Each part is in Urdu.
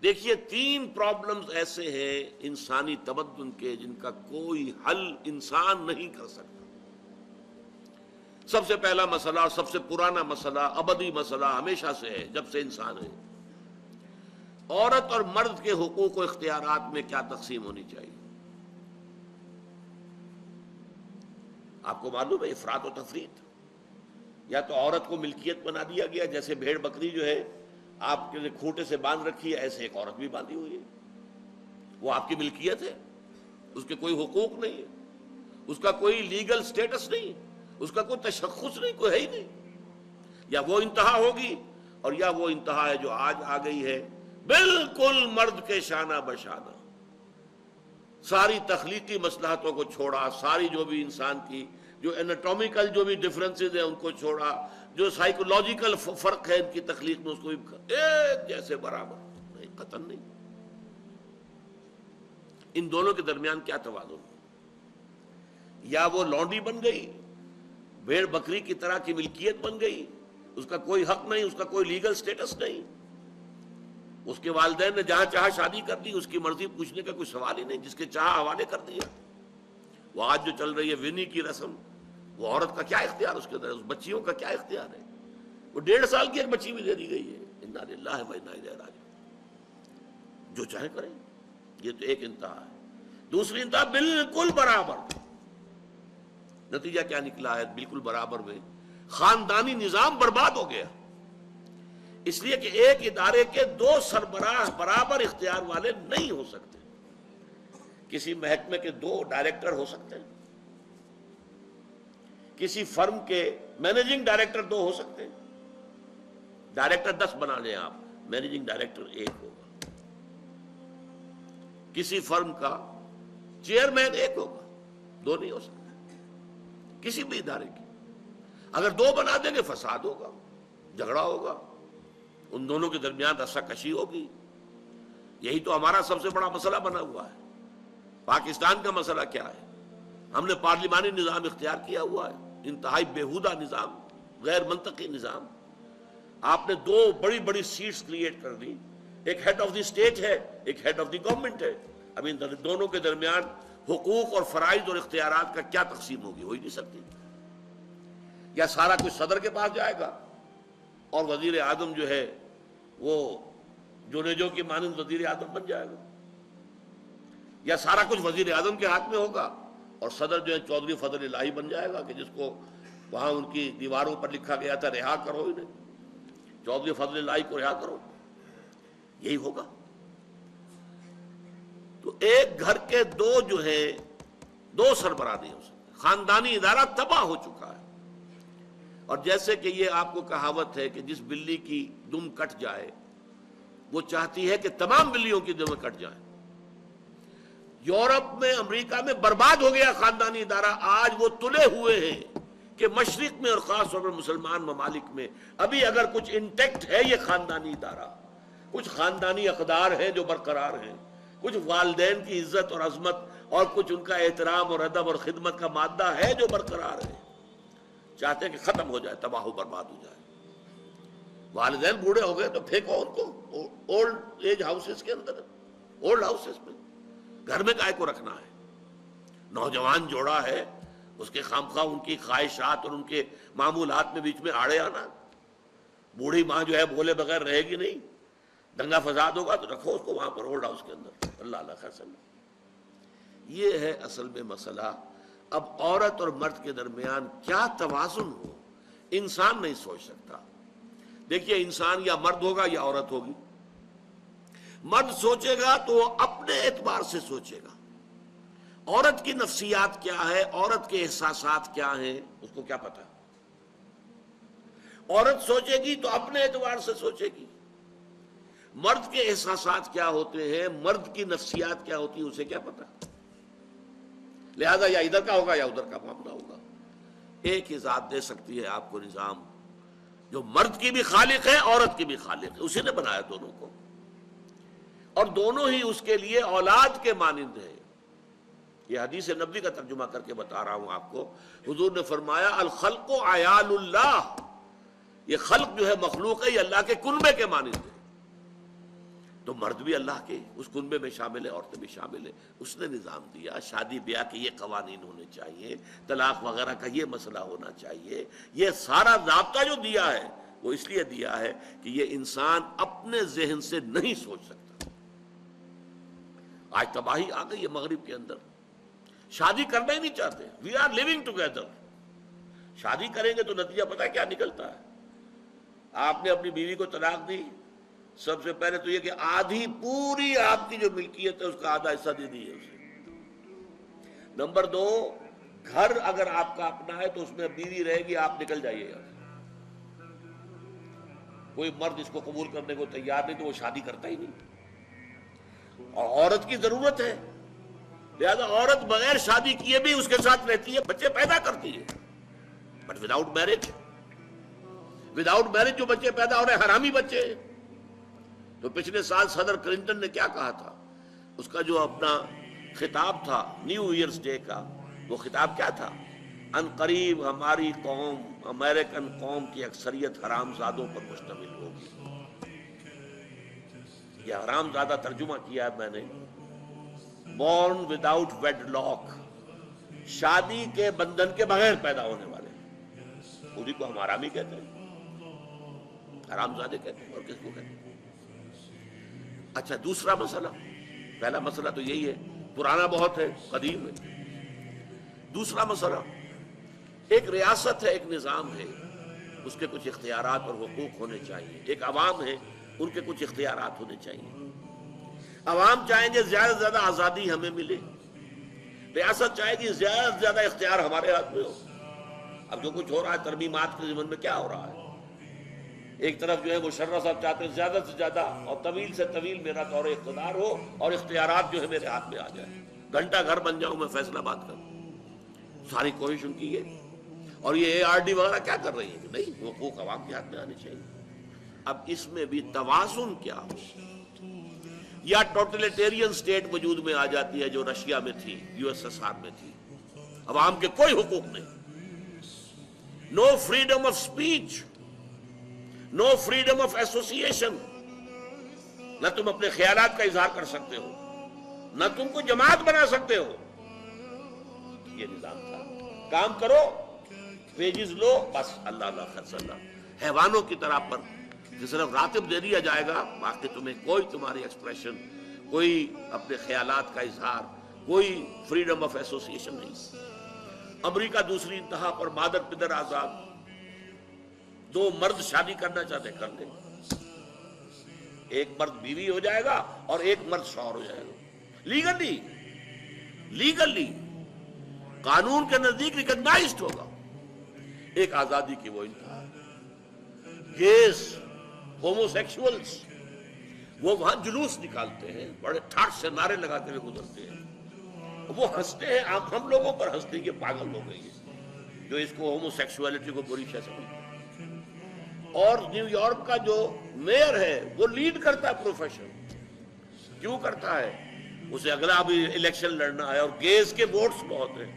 دیکھیے 3 پرابلمز ایسے ہیں انسانی تمدن کے جن کا کوئی حل انسان نہیں کر سکتا۔ سب سے پہلا مسئلہ اور سب سے پرانا مسئلہ، ابدی مسئلہ ہمیشہ سے ہے جب سے انسان ہے، عورت اور مرد کے حقوق و اختیارات میں کیا تقسیم ہونی چاہیے۔ آپ کو معلوم ہے افراط و تفریط، یا تو عورت کو ملکیت بنا دیا گیا، جیسے بھیڑ بکری جو ہے آپ کے کھوٹے سے باندھ رکھی ہے، ایسے ایک عورت بھی باندھی ہوئی ہے، وہ آپ کی ملکیت ہے، اس کے کوئی حقوق نہیں ہے، اس کا کوئی لیگل سٹیٹس نہیں، اس کا کوئی تشخص نہیں، کوئی ہے ہی نہیں۔ یا وہ انتہا ہوگی اور یا وہ انتہا ہے جو آج آ گئی ہے، بالکل مرد کے شانہ بشانہ، ساری تخلیقی مصلحتوں کو چھوڑا، ساری جو بھی انسان کی جو انیٹومیکل جو بھی ڈفرنسز ہیں ان کو چھوڑا، جو سائیکولوجیکل فرق ہے ان کی تخلیق میں، اس کو بھی ایک جیسے برابر، نہیں، قطعاً نہیں۔ ان دونوں کے درمیان کیا توازن؟ یا وہ لونڈی بن گئی، بھیڑ بکری کی طرح کی ملکیت بن گئی، اس کا کوئی حق نہیں، اس کا کوئی لیگل سٹیٹس نہیں، اس کے والدین نے جہاں چاہا شادی کر دی، اس کی مرضی پوچھنے کا کوئی سوال ہی نہیں، جس کے چاہا حوالے کر دیا۔ وہ آج جو چل رہی ہے ونی کی رسم، وہ عورت کا کیا اختیار اس کے اندر ہے، اس بچیوں کا کیا اختیار ہے؟ وہ 1.5 سال کی ایک بچی بھی دے دی گئی ہے، انا للہ و انا الیہ راجعون، جو چاہے کریں۔ یہ تو ایک انتہا ہے۔ دوسری انتہا بالکل برابر، نتیجہ کیا نکلا ہے؟ بالکل برابر میں خاندانی نظام برباد ہو گیا، اس لیے کہ ایک ادارے کے 2 سربراہ برابر اختیار والے نہیں ہو سکتے۔ کسی محکمے کے 2 ڈائریکٹر ہو سکتے ہیں، کسی فرم کے مینیجنگ ڈائریکٹر 2 ہو سکتے ہیں، ڈائریکٹر 10 بنا لیں آپ، مینیجنگ ڈائریکٹر 1 ہوگا۔ کسی فرم کا چیئرمین 1 ہوگا، 2 نہیں ہو سکتے کسی بھی ادارے کی۔ اگر 2 بنا دیں گے فساد ہوگا، جھگڑا ہوگا، ان دونوں کے درمیان رسا کشی ہوگی۔ یہی تو ہمارا سب سے بڑا مسئلہ بنا ہوا ہے۔ پاکستان کا مسئلہ کیا ہے؟ ہم نے پارلیمانی نظام اختیار کیا ہوا ہے، انتہائی بیہودہ نظام، غیر منطقی نظام۔ آپ نے 2 بڑی بڑی سیٹس کریٹ کر دی، ایک ہیڈ آف دی اسٹیٹ ہے، ایک ہیڈ آف دی گورنمنٹ ہے۔ اب ان دونوں کے درمیان حقوق اور فرائض اور اختیارات کا کیا تقسیم ہوگی؟ ہو ہی نہیں سکتی۔ یا سارا کچھ صدر کے پاس جائے گا اور وزیر اعظم جو ہے وہ جونیجو کی مانند وزیر اعظم بن جائے گا، یا سارا کچھ وزیر اعظم کے ہاتھ میں ہوگا اور صدر جو ہے چودھری فضل الہی بن جائے گا، کہ جس کو وہاں ان کی دیواروں پر لکھا گیا تھا رہا کرو انہیں، چودھری فضل الہی کو رہا کرو، یہی ہوگا۔ تو ایک گھر کے 2 جو ہے 2 سربراہ نہیں ہو سکتے، خاندانی ادارہ تباہ ہو چکا ہے۔ اور جیسے کہ یہ آپ کو کہاوت ہے کہ جس بلی کی دم کٹ جائے وہ چاہتی ہے کہ تمام بلیوں کی دمیں کٹ جائیں۔ یورپ میں، امریکہ میں برباد ہو گیا خاندانی ادارہ، آج وہ تلے ہوئے ہیں کہ مشرق میں اور خاص طور پر مسلمان ممالک میں ابھی اگر کچھ انٹیکٹ ہے یہ خاندانی ادارہ، کچھ خاندانی اقدار ہیں جو برقرار ہیں، کچھ والدین کی عزت اور عظمت اور کچھ ان کا احترام اور ادب اور خدمت کا مادہ ہے جو برقرار ہے۔ چاہتے ہیں کہ ختم ہو جائے، تباہ و برباد ہو جائے۔ والدین بوڑھے ہو گئے تو پھینکو ان کو اولڈ ایج ہاؤسز کے اندر، اولڈ ہاؤسز میں، گھر میں کائے کو رکھنا ہے؟ نوجوان جوڑا ہے، اس کے خامخواہ ان کی خواہشات اور ان کے معمولات میں بیچ میں آڑے آنا۔ بوڑھی ماں جو ہے بولے بغیر رہے گی نہیں، دنگا فساد ہوگا تو رکھو اس کو وہاں پر اولڈ ہاؤس کے اندر، اللہ اللہ خیر سلام۔ یہ ہے اصل میں مسئلہ۔ اب عورت اور مرد کے درمیان کیا توازن ہو، انسان نہیں سوچ سکتا۔ دیکھیے انسان یا مرد ہوگا یا عورت ہوگی۔ مرد سوچے گا تو وہ اپنے اعتبار سے سوچے گا، عورت کی نفسیات کیا ہے، عورت کے احساسات کیا ہیں، اس کو کیا پتا۔ عورت سوچے گی تو اپنے اعتبار سے سوچے گی، مرد کے احساسات کیا ہوتے ہیں، مرد کی نفسیات کیا ہوتی ہیں، اسے کیا پتا۔ لہذا یا ادھر کا ہوگا یا ادھر کا معاملہ ہوگا۔ ایک ہی ذات دے سکتی ہے آپ کو نظام، جو مرد کی بھی خالق ہے، عورت کی بھی خالق ہے، اسی نے بنایا دونوں کو، اور دونوں ہی اس کے لیے اولاد کے مانند ہیں۔ یہ حدیث نبوی کا ترجمہ کر کے بتا رہا ہوں آپ کو۔ حضور نے فرمایا الخلق عیال اللہ، یہ خلق جو ہے مخلوق ہے، یہ اللہ کے کنبے کے مانند ہے۔ تو مرد بھی اللہ کے اس کنبے میں شامل ہے، عورتیں بھی شامل ہیں. اس نے نظام دیا، شادی بیاہ کے یہ قوانین ہونے چاہیے، طلاق وغیرہ کا یہ مسئلہ ہونا چاہیے. یہ سارا ضابطہ جو دیا ہے وہ اس لیے دیا ہے کہ یہ انسان اپنے ذہن سے نہیں سوچ سکتا. آج تباہی آ گئی ہے مغرب کے اندر، شادی کرنا ہی نہیں چاہتے. We are living together. شادی کریں گے تو نتیجہ پتہ ہے کیا نکلتا ہے؟ آپ نے اپنی بیوی کو طلاق دی، سب سے پہلے تو یہ کہ آدھی پوری آپ کی جو ملکیت ہے اس کا آدھا حصہ دے دیے اسے. نمبر 2، گھر اگر آپ کا اپنا ہے تو اس میں بیوی رہے گی، آپ نکل جائیے یہاں سے. کوئی مرد اس کو قبول کرنے کو تیار نہیں تو وہ شادی کرتا ہی نہیں. اور عورت کی ضرورت ہے، لہذا عورت بغیر شادی کیے بھی اس کے ساتھ رہتی ہے، بچے پیدا کرتی ہے. بٹ وداؤٹ میرج جو بچے پیدا ہو رہے ہیں حرامی بچے. تو پچھلے سال صدر کلنٹن نے کیا کہا تھا؟ اس کا جو اپنا خطاب تھا نیو ایئرز ڈے کا، وہ خطاب کیا تھا؟ ان قریب ہماری قوم، امریکن قوم کی اکثریت حرام زادوں پر مشتمل ہوگی. یہ حرام زادہ ترجمہ کیا ہے میں نے، بورن وداؤٹ ویڈ لاک، شادی کے بندھن کے بغیر پیدا ہونے والے. اسی کو ہم حرامی کہتے ہیں، حرام زادے کہتے ہیں. اور کس کو کہتے ہیں؟ اچھا، دوسرا مسئلہ، پہلا مسئلہ تو یہی ہے، پرانا بہت ہے، قدیم ہے. دوسرا مسئلہ، ایک ریاست ہے، ایک نظام ہے، اس کے کچھ اختیارات اور حقوق ہونے چاہیے. ایک عوام ہے، ان کے کچھ اختیارات ہونے چاہیے. عوام چاہیں گے زیادہ سے زیادہ آزادی ہمیں ملے، ریاست چاہے گی زیادہ سے زیادہ اختیار ہمارے ہاتھ میں ہو. اب جو کچھ ہو رہا ہے ترمیمات کے ضمن میں کیا ہو رہا ہے؟ ایک طرف جو ہے مشرف صاحب چاہتے ہیں زیادہ سے زیادہ اور طویل سے طویل میرا دور اقتدار ہو اور اختیارات جو ہے میرے ہاتھ میں آ جائے، گھنٹہ گھر بن جاؤں میں فیصلہ بات کروں. ساری کوشش ان کی ہے. اور یہ ARD وغیرہ کیا کر رہی ہے کہ نہیں، حقوق عوام کے ہاتھ میں آنے چاہیے. اب اس میں بھی توازن کیا ہو؟ یا ٹوٹلیٹیرین سٹیٹ وجود میں آ جاتی ہے جو رشیا میں تھی، USSR میں تھی، عوام کے کوئی حقوق نہیں، no freedom of speech, no freedom of association. نہ تم اپنے خیالات کا اظہار کر سکتے ہو، نہ تم کو جماعت بنا سکتے ہو. یہ نظام تھا. کام کرو، ویجز لو، بس اللہ اللہ خرچ اللہ. حیوانوں کی طرح پر کہ صرف راتب دے دیا جائے گا، باقی تمہیں کوئی تمہاری ایکسپریشن، کوئی اپنے خیالات کا اظہار، کوئی فریڈم آف ایسوسیشن نہیں. امریکہ دوسری انتہا پر، مادر پدر آزاد. 2 مرد شادی کرنا چاہتے کر لیں، ایک مرد بیوی ہو جائے گا اور ایک مرد شوہر ہو جائے گا. لیگلی قانون کے نزدیک ریکگنائزڈ ہوگا. ایک آزادی کی وہ انتہا. گیز، ہومو سیکشولز، وہ وہاں جلوس نکالتے ہیں، بڑے ٹھاٹ سے نعرے لگاتے ہوئے گزرتے ہیں. وہ ہنستے ہیں، ہم لوگوں پر ہنستے ہیں کہ پاگل ہو گئی ہے جو اس کو ہومو سیکشولیٹی کو بری شے سمجھتے ہیں. اور نیو یارک کا جو میئر ہے وہ لیڈ کرتا ہے پروفیشن. کیوں کرتا ہے؟ اسے اگلا بھی الیکشن لڑنا ہے اور گیز کے ووٹس بہت ہیں.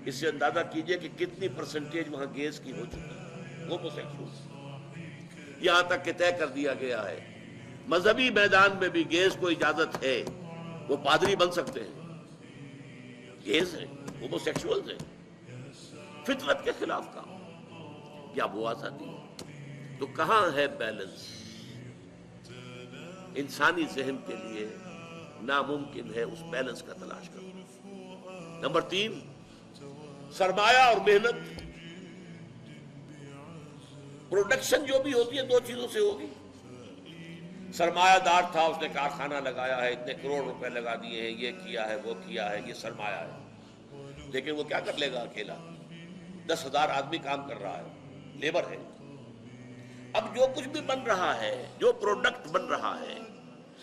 اس سے اندازہ کیجئے کہ کتنی پرسنٹیج وہاں گیز کی ہو چکی ہے، ہومو سیکشول. یہاں تک کہ طے کر دیا گیا ہے مذہبی میدان میں بھی گیز کو اجازت ہے، وہ پادری بن سکتے ہیں. گیز ہیں، ہومو سیکشولز ہیں، فطرت کے خلاف کام. کیا وہ آزادی؟ تو کہاں ہے بیلنس؟ انسانی ذہن کے لیے ناممکن ہے اس بیلنس کا تلاش کرنا. نمبر 3، سرمایہ اور محنت. پروڈکشن جو بھی ہوتی ہے 2 چیزوں سے ہوگی. سرمایہ دار تھا، اس نے کارخانہ لگایا ہے، اتنے کروڑ روپے لگا دیے ہیں، یہ کیا ہے، وہ کیا ہے، یہ سرمایہ ہے. لیکن وہ کیا کر لے گا اکیلا؟ 10,000 آدمی کام کر رہا ہے، لیبر ہے. اب جو کچھ بھی بن رہا ہے، جو پروڈکٹ بن رہا ہے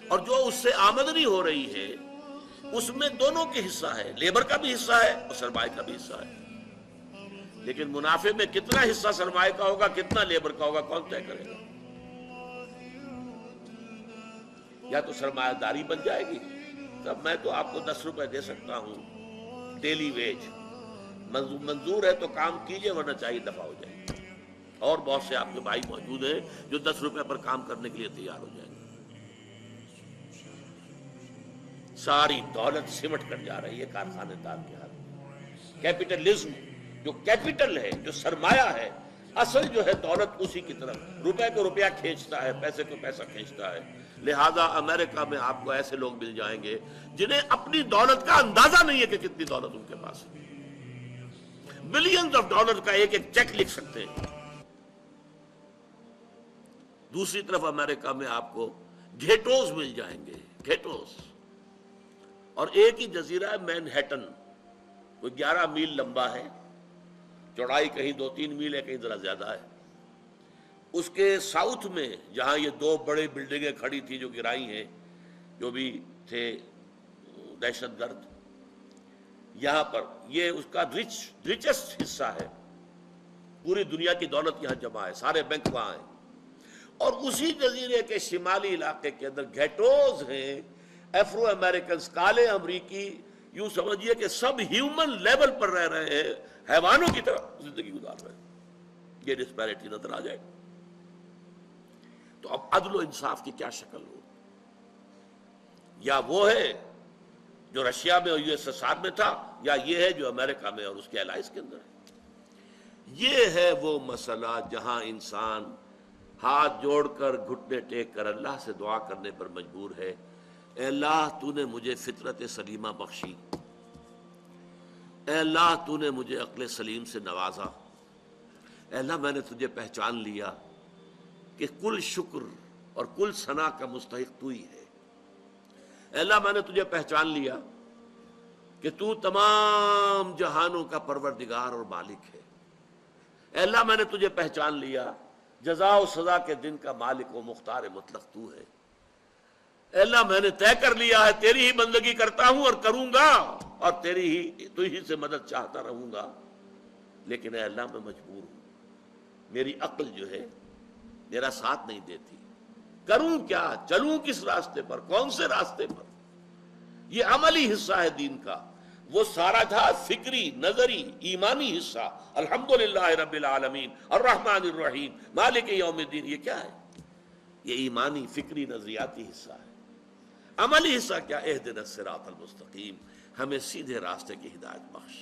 اور جو اس سے آمدنی ہو رہی ہے، اس میں دونوں کے حصہ ہے، لیبر کا بھی حصہ ہے اور سرمایہ کا بھی حصہ ہے. لیکن منافع میں کتنا حصہ سرمایہ کا ہوگا، کتنا لیبر کا ہوگا، کون طے کرے گا؟ یا تو سرمایہ داری بن جائے گی، تب میں تو آپ کو 10 روپے دے سکتا ہوں ڈیلی ویج، منظور ہے تو کام کیجئے ورنہ چاہیے دفع ہو جائے. اور بہت سے آپ کے بھائی موجود ہیں جو 10 روپے پر کام کرنے کے لیے تیار ہو جائیں گے. ساری دولت سمٹ کر جا رہی ہے کارخانے دار کے ہاتھ میں۔ کیپٹلزم جو کیپٹل ہے، جو سرمایہ ہے، اصل جو ہے دولت اسی کی طرف، روپے کو روپیہ کھینچتا ہے، پیسے کو پیسہ کھینچتا ہے۔ لہذا امریکہ میں آپ کو ایسے لوگ مل جائیں گے جنہیں اپنی دولت کا اندازہ نہیں ہے کہ کتنی دولت ان کے پاس ہے، بلینز آف ڈالر کا ایک ایک چیک لکھ سکتے ہیں۔ دوسری طرف امریکہ میں آپ کو گھیٹوز مل جائیں گے، گھیٹوز، اور ایک ہی جزیرہ ہے مینہٹن، کوئی 11 میل لمبا ہے، چوڑائی کہیں 2-3 میل ہے، کہیں ذرا زیادہ ہے۔ اس کے ساؤتھ میں جہاں یہ 2 بڑے بلڈنگیں کھڑی تھی جو گرائی ہیں، جو بھی تھے دہشت گرد، یہاں پر یہ اس کا ریچسٹ حصہ ہے، پوری دنیا کی دولت یہاں جمع ہے، سارے بینک وہاں ہیں۔ اور اسی جزیرے کے شمالی علاقے کے اندر گھیٹوز ہیں، افرو امریکنز، کالے امریکی، یوں سمجھیے کہ سب ہیومن لیول پر رہ رہے ہیں، حیوانوں کی طرح زندگی گزار رہے ہیں۔ یہ ڈسپیرٹی نظر آ جائے، تو اب عدل و انصاف کی کیا شکل ہو؟ یا وہ ہے جو رشیا میں اور USSR میں تھا، یا یہ ہے جو امریکہ میں اور اس کے الائز کے اندر ہے؟ یہ ہے وہ مسئلہ جہاں انسان ہاتھ جوڑ کر، گھٹنے ٹیک کر اللہ سے دعا کرنے پر مجبور ہے، اے اللہ تو نے مجھے فطرت سلیمہ بخشی، اے اللہ تو نے مجھے عقل سلیم سے نوازا، اے اللہ میں نے تجھے پہچان لیا کہ کل شکر اور کل ثنا کا مستحق تو ہی ہے، اے اللہ میں نے تجھے پہچان لیا کہ تو تمام جہانوں کا پروردگار اور مالک ہے، اے اللہ میں نے تجھے پہچان لیا جزا و سزا کے دن کا مالک و مختار مطلق تو ہے، اے اللہ میں نے طے کر لیا ہے تیری ہی بندگی کرتا ہوں اور کروں گا، اور تو ہی سے مدد چاہتا رہوں گا، لیکن اے اللہ میں مجبور ہوں، میری عقل جو ہے میرا ساتھ نہیں دیتی، کروں کیا، چلوں کس راستے پر، کون سے راستے پر؟ یہ عملی حصہ ہے دین کا، وہ سارا تھا فکری، نظری، ایمانی حصہ، الحمدللہ رب العالمین الرحمن الرحیم مالک یوم الدین، یہ کیا ہے؟ یہ ایمانی، فکری، نظریاتی حصہ ہے۔ عملی حصہ کیا؟ اہدنا الصراط المستقیم، ہمیں سیدھے راستے کی ہدایت بخش،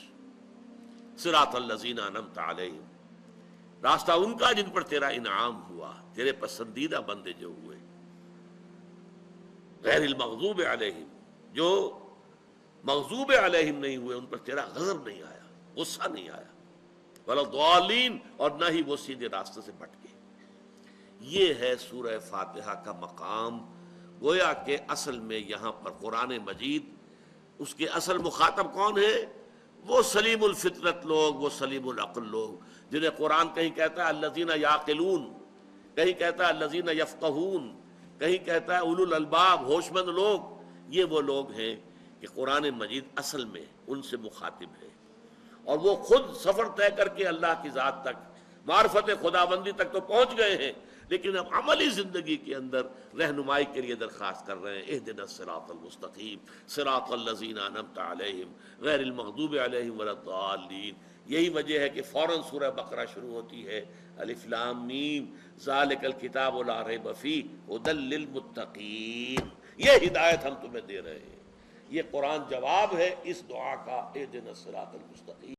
صراط الذین انعمت علیہم، راستہ ان کا جن پر تیرا انعام ہوا، تیرے پسندیدہ بندے جو ہوئے، غیر المغضوب علیہم، جو مغضوب علیہم نہیں ہوئے، ان پر تیرا غضب نہیں آیا، غصہ نہیں آیا، ولا الضالین، اور نہ ہی وہ سیدھے راستے سے بھٹکے۔ یہ ہے سورہ فاتحہ کا مقام، گویا کہ اصل میں یہاں پر قرآن مجید، اس کے اصل مخاطب کون ہے؟ وہ سلیم الفطرت لوگ، وہ سلیم العقل لوگ، جنہیں قرآن کہیں کہتا ہے الذین یعقلون، کہیں کہتا ہے الذین یفقہون، کہیں کہتا ہے اولو الالباب، ہوش مند لوگ۔ یہ وہ لوگ ہیں کہ قرآن مجید اصل میں ان سے مخاطب ہے، اور وہ خود سفر طے کر کے اللہ کی ذات تک، معرفت خداوندی تک تو پہنچ گئے ہیں، لیکن اب عملی زندگی کے اندر رہنمائی کے لیے درخواست کر رہے ہیں، اہدنا الصراط المستقیم صراط الذین انعمت علیہم غیر المغضوب علیہم ولا الضالین۔ یہی وجہ ہے کہ فوراً سورہ بقرہ شروع ہوتی ہے، الف لام میم ذالک الکتاب لا ریب فیہ ھدی للمتقین، یہ ہدایت ہم تمہیں دے رہے ہیں۔ یہ قرآن جواب ہے اس دعا کا، اہدنا الصراط المستقیم۔